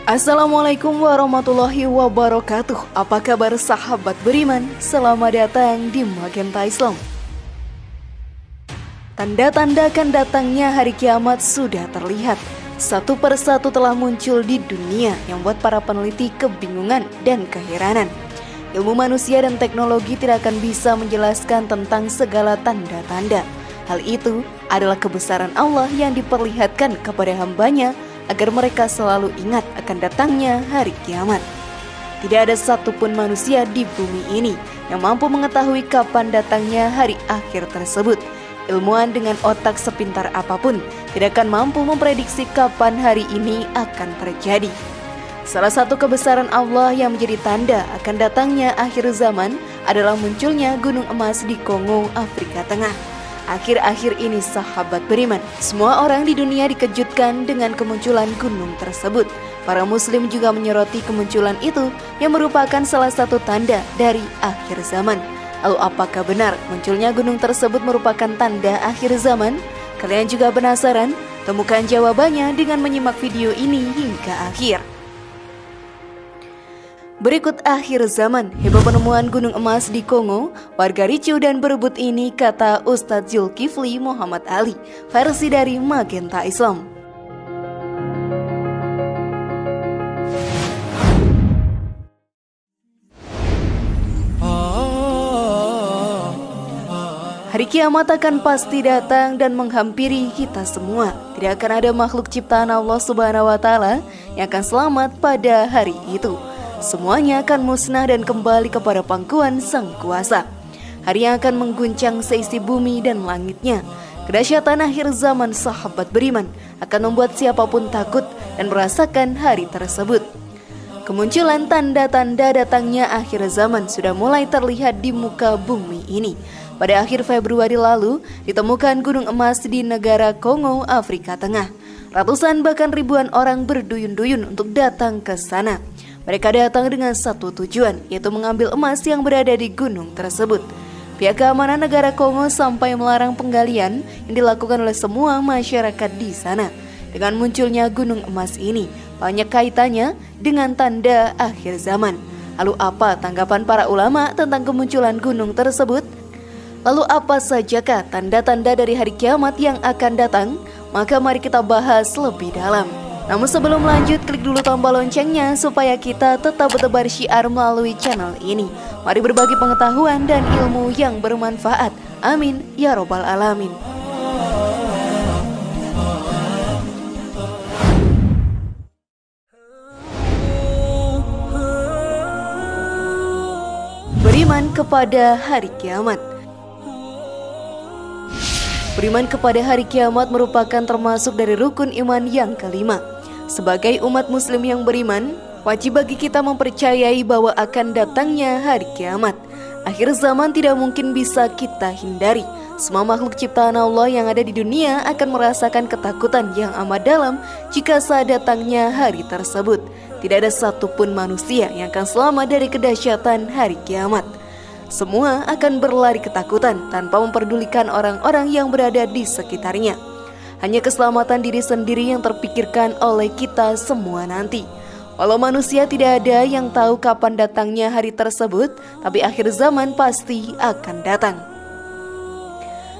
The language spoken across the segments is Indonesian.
Assalamualaikum warahmatullahi wabarakatuh. Apa kabar sahabat beriman? Selamat datang di Magenta Islam. Tanda-tanda akan datangnya hari kiamat sudah terlihat. Satu persatu telah muncul di dunia yang membuat para peneliti kebingungan dan keheranan. Ilmu manusia dan teknologi tidak akan bisa menjelaskan tentang segala tanda-tanda. Hal itu adalah kebesaran Allah yang diperlihatkan kepada hambanya agar mereka selalu ingat akan datangnya hari kiamat. Tidak ada satupun manusia di bumi ini yang mampu mengetahui kapan datangnya hari akhir tersebut. Ilmuwan dengan otak sepintar apapun tidak akan mampu memprediksi kapan hari ini akan terjadi. Salah satu kebesaran Allah yang menjadi tanda akan datangnya akhir zaman adalah munculnya gunung emas di Kongo, Afrika Tengah. Akhir-akhir ini sahabat beriman, semua orang di dunia dikejutkan dengan kemunculan gunung tersebut. Para muslim juga menyoroti kemunculan itu yang merupakan salah satu tanda dari akhir zaman. Lalu apakah benar munculnya gunung tersebut merupakan tanda akhir zaman? Kalian juga penasaran? Temukan jawabannya dengan menyimak video ini hingga akhir. Berikut akhir zaman, heboh penemuan gunung emas di Kongo, warga ricu dan berebut ini, kata Ustadz Zulkifli Muhammad Ali, versi dari Magenta Islam. Hari kiamat akan pasti datang dan menghampiri kita semua. Tidak akan ada makhluk ciptaan Allah Subhanahu wa Ta'ala yang akan selamat pada hari itu. Semuanya akan musnah dan kembali kepada pangkuan Sang Kuasa. Hari yang akan mengguncang seisi bumi dan langitnya. Kedahsyatan akhir zaman sahabat beriman akan membuat siapapun takut dan merasakan hari tersebut. Kemunculan tanda-tanda datangnya akhir zaman sudah mulai terlihat di muka bumi ini. Pada akhir Februari lalu, ditemukan gunung emas di negara Kongo, Afrika Tengah. Ratusan bahkan ribuan orang berduyun-duyun untuk datang ke sana. Mereka datang dengan satu tujuan, yaitu mengambil emas yang berada di gunung tersebut. Pihak keamanan negara Kongo sampai melarang penggalian yang dilakukan oleh semua masyarakat di sana. Dengan munculnya gunung emas ini, banyak kaitannya dengan tanda akhir zaman. Lalu apa tanggapan para ulama tentang kemunculan gunung tersebut? Lalu apa sajakah tanda-tanda dari hari kiamat yang akan datang? Maka mari kita bahas lebih dalam. Namun sebelum lanjut, klik dulu tombol loncengnya supaya kita tetap bertebar syiar melalui channel ini. Mari berbagi pengetahuan dan ilmu yang bermanfaat. Amin ya robbal alamin. Beriman kepada hari kiamat. Beriman kepada hari kiamat merupakan termasuk dari rukun iman yang kelima. Sebagai umat muslim yang beriman, wajib bagi kita mempercayai bahwa akan datangnya hari kiamat. Akhir zaman tidak mungkin bisa kita hindari. Semua makhluk ciptaan Allah yang ada di dunia akan merasakan ketakutan yang amat dalam jika saat datangnya hari tersebut. Tidak ada satupun manusia yang akan selamat dari kedahsyatan hari kiamat. Semua akan berlari ketakutan tanpa memperdulikan orang-orang yang berada di sekitarnya. Hanya keselamatan diri sendiri yang terpikirkan oleh kita semua nanti. Walau manusia tidak ada yang tahu kapan datangnya hari tersebut, tapi akhir zaman pasti akan datang.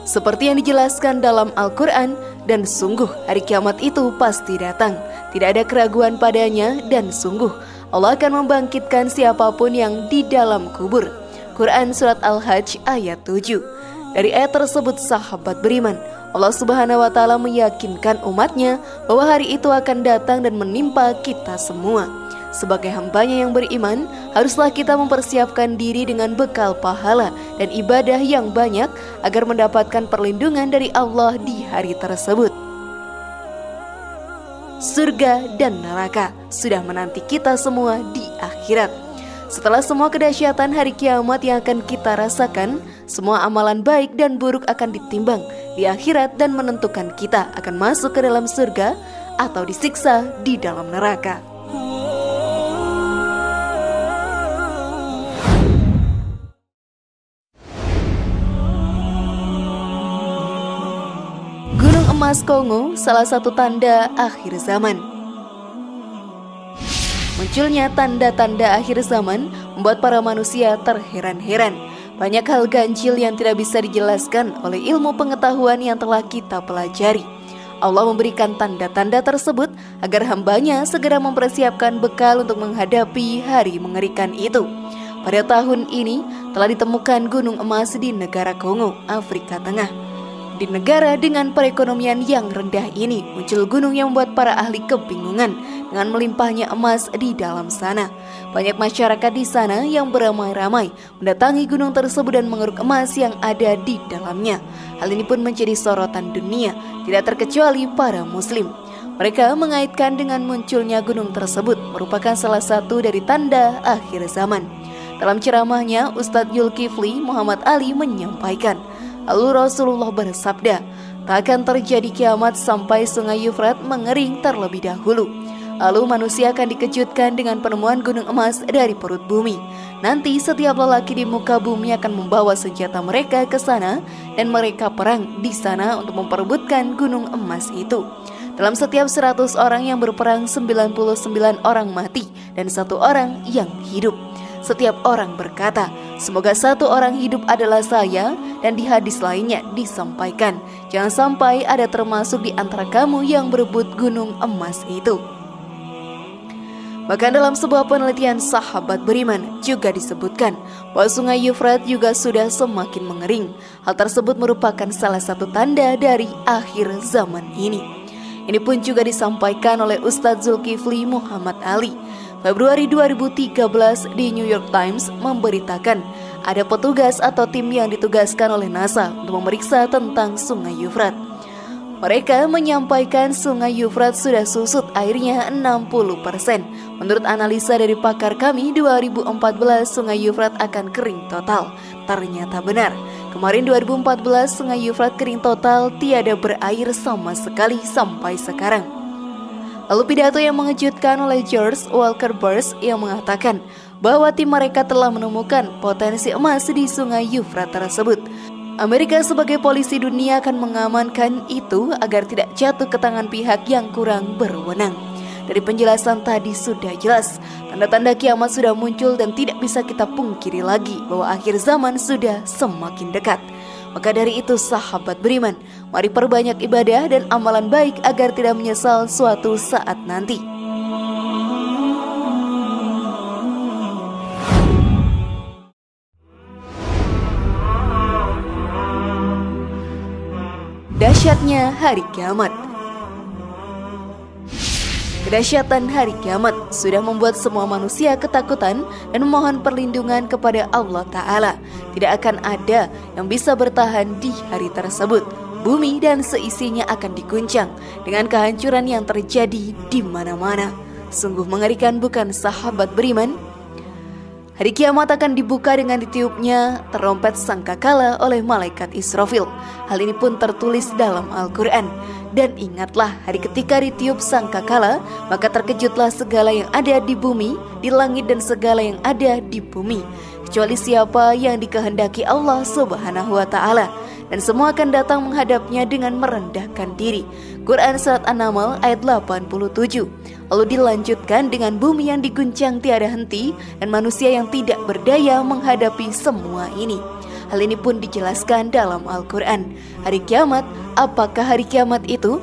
Seperti yang dijelaskan dalam Al-Quran, dan sungguh hari kiamat itu pasti datang. Tidak ada keraguan padanya, dan sungguh Allah akan membangkitkan siapapun yang di dalam kubur. Quran Surat Al-Hajj ayat 7. Dari ayat tersebut sahabat beriman, Allah Subhanahu wa Ta'ala meyakinkan umatnya bahwa hari itu akan datang dan menimpa kita semua. Sebagai hambanya yang beriman, haruslah kita mempersiapkan diri dengan bekal pahala dan ibadah yang banyak agar mendapatkan perlindungan dari Allah di hari tersebut. Surga dan neraka sudah menanti kita semua di akhirat. Setelah semua kedahsyatan hari kiamat yang akan kita rasakan, semua amalan baik dan buruk akan ditimbang di akhirat dan menentukan kita akan masuk ke dalam surga atau disiksa di dalam neraka. Gunung emas Kongo, salah satu tanda akhir zaman. Munculnya tanda-tanda akhir zaman membuat para manusia terheran-heran. Banyak hal ganjil yang tidak bisa dijelaskan oleh ilmu pengetahuan yang telah kita pelajari. Allah memberikan tanda-tanda tersebut agar hambanya segera mempersiapkan bekal untuk menghadapi hari mengerikan itu. Pada tahun ini telah ditemukan gunung emas di negara Kongo, Afrika Tengah. Di negara dengan perekonomian yang rendah ini, muncul gunung yang membuat para ahli kebingungan dengan melimpahnya emas di dalam sana. Banyak masyarakat di sana yang beramai-ramai mendatangi gunung tersebut dan mengeruk emas yang ada di dalamnya. Hal ini pun menjadi sorotan dunia, tidak terkecuali para muslim. Mereka mengaitkan dengan munculnya gunung tersebut merupakan salah satu dari tanda akhir zaman. Dalam ceramahnya, Ustadz Zulkifli Muhammad Ali menyampaikan, lalu Rasulullah bersabda, tak akan terjadi kiamat sampai sungai Yufrat mengering terlebih dahulu. Lalu manusia akan dikejutkan dengan penemuan gunung emas dari perut bumi. Nanti setiap lelaki di muka bumi akan membawa senjata mereka ke sana dan mereka perang di sana untuk memperebutkan gunung emas itu. Dalam setiap 100 orang yang berperang, 99 orang mati dan 1 orang yang hidup. Setiap orang berkata, semoga 1 orang hidup adalah saya, dan di hadis lainnya disampaikan, jangan sampai ada termasuk di antara kamu yang berebut gunung emas itu. Bahkan dalam sebuah penelitian sahabat beriman juga disebutkan bahwa sungai Yufrat juga sudah semakin mengering. Hal tersebut merupakan salah satu tanda dari akhir zaman ini. Ini pun juga disampaikan oleh Ustadz Zulkifli Muhammad Ali. Februari 2013 di New York Times memberitakan ada petugas atau tim yang ditugaskan oleh NASA untuk memeriksa tentang sungai Yufrat. Mereka menyampaikan sungai Yufrat sudah susut airnya 60%. Menurut analisa dari pakar kami, 2014 sungai Yufrat akan kering total. Ternyata benar. Kemarin 2014 sungai Yufrat kering total, tiada berair sama sekali sampai sekarang. Lalu pidato yang mengejutkan oleh George Walker Bush yang mengatakan bahwa tim mereka telah menemukan potensi emas di sungai Yufrat tersebut. Amerika sebagai polisi dunia akan mengamankan itu agar tidak jatuh ke tangan pihak yang kurang berwenang. Dari penjelasan tadi sudah jelas, tanda-tanda kiamat sudah muncul dan tidak bisa kita pungkiri lagi bahwa akhir zaman sudah semakin dekat. Maka dari itu sahabat beriman, mari perbanyak ibadah dan amalan baik agar tidak menyesal suatu saat nanti. Dahsyatnya hari kiamat. Kedahsyatan hari kiamat sudah membuat semua manusia ketakutan dan memohon perlindungan kepada Allah Ta'ala. Tidak akan ada yang bisa bertahan di hari tersebut. Bumi dan seisinya akan diguncang dengan kehancuran yang terjadi di mana-mana. Sungguh mengerikan, bukan sahabat beriman? Hari kiamat akan dibuka dengan ditiupnya terompet sangkakala oleh malaikat Israfil. Hal ini pun tertulis dalam Al-Quran. Dan ingatlah, hari ketika ditiup sangkakala, maka terkejutlah segala yang ada di bumi, di langit dan segala yang ada di bumi, kecuali siapa yang dikehendaki Allah Subhanahu wa Ta'ala. Dan semua akan datang menghadapnya dengan merendahkan diri. Quran Surat An-Naml ayat 87. Lalu dilanjutkan dengan bumi yang diguncang tiada henti dan manusia yang tidak berdaya menghadapi semua ini. Hal ini pun dijelaskan dalam Al-Quran. Hari kiamat, apakah hari kiamat itu?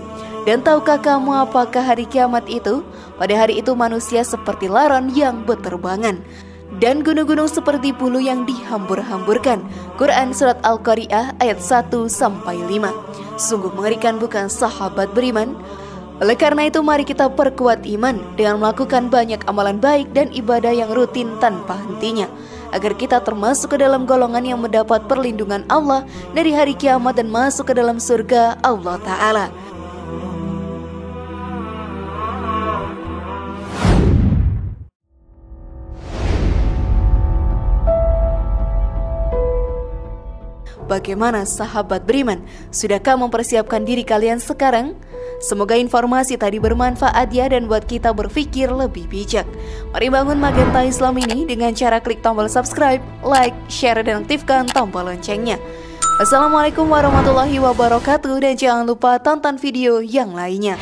Dan tahukah kamu apakah hari kiamat itu? Pada hari itu manusia seperti laron yang berterbangan, dan gunung-gunung seperti bulu yang dihambur-hamburkan. Quran Surat Al-Qari'ah ayat 1-5. Sungguh mengerikan, bukan sahabat beriman? Oleh karena itu mari kita perkuat iman dengan melakukan banyak amalan baik dan ibadah yang rutin tanpa hentinya, agar kita termasuk ke dalam golongan yang mendapat perlindungan Allah dari hari kiamat dan masuk ke dalam surga Allah Ta'ala. Bagaimana sahabat beriman? Sudahkah mempersiapkan diri kalian sekarang? Semoga informasi tadi bermanfaat ya dan buat kita berpikir lebih bijak. Mari bangun Magenta Islam ini dengan cara klik tombol subscribe, like, share, dan aktifkan tombol loncengnya. Assalamualaikum warahmatullahi wabarakatuh, dan jangan lupa tonton video yang lainnya.